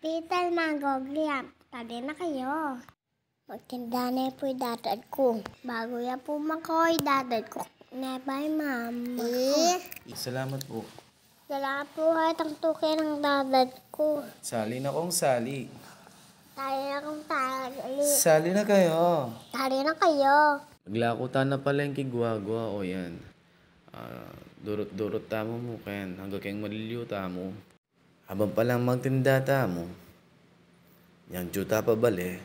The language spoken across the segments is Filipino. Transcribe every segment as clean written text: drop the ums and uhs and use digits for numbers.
Peter Mangogliam, tali na kayo. Magtinda na po yung dadad ko. Bago yan po makoy, dadad ko. Nebay, mama. Salamat po. Salamat po kahit ang tuki ng dadad ko. Sali na kong sali. Tali na kong tali. Sali na kayo. Tali na kayo. Maglakutan na pala yung kigwagwa o yan. Durot-durot tamo mo ken. Hanggang kayong maliliw tamo. Habang palang magtinda tamo. Yang juta pa bale.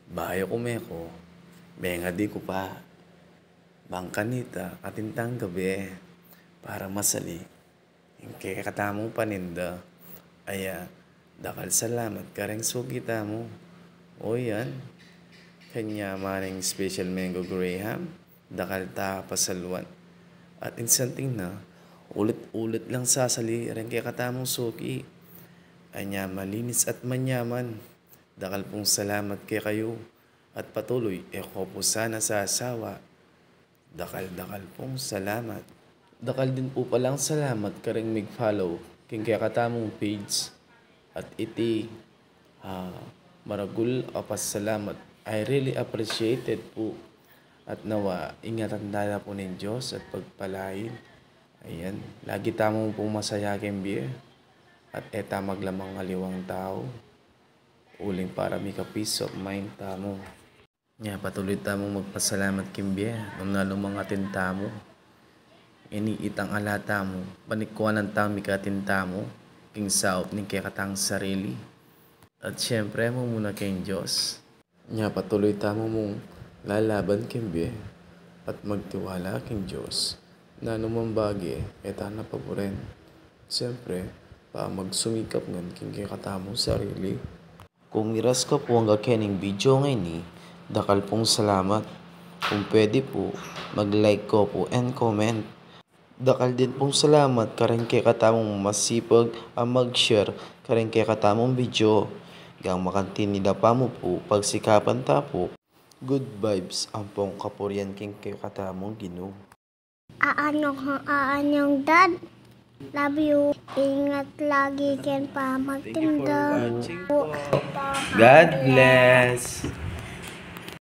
Bahayo kumeko. Benga di ko pa. Bangkanita katintang gabi. Para masali. Yung kaya katamong paninda. Aya, dakal salamat kareng sugita mo. O yan. Kanya maring special mango graham. Dakal ta pasalwan. At insanting na, ulit-ulit lang sasali rin kaya katamong suki. Anya malinis at manyaman. Dakal pong salamat kay kayo. At patuloy, ko po sana sa asawa. Dakal-dakal pong salamat. Dakal din po palang salamat karing mag-follow king kaya katamong page. At iti maragul apas salamat. I really appreciated po. At nawa, ingatan dala po ng Diyos at pagpalain. Ayan, lagi tamong pong masaya kembye. At eta maglamang aliwang tao. Uling para may ka-peace of mind tamo. Nga, patuloy tamong magpasalamat kembye. Nung nalumang atin tamo. Iniitang alata mo. Panikuan ng tami katin tamo. King saop ni kaya katang sarili. At syempre mo muna kayong Diyos. Nga, patuloy tamo mong lalaban kembye at magtiwala king Diyos na numambagi etana pa po rin. Siyempre, pa magsumikap ngan king katamong sarili. Kung miras ka po ang kakening video ngayon ni, dakal pong salamat. Kung pwede po, mag-like ko po and comment. Dakal din pong salamat karing kay katamong masipag ang mag-share karing kay katamong video. Gang makantinida pa mo po pagsikapan ta po. Good vibes ang pong kapuryan king kay katamong Ginoo. Aanyong dad. Love you. Ingat lagi ken pa magtinda. God bless.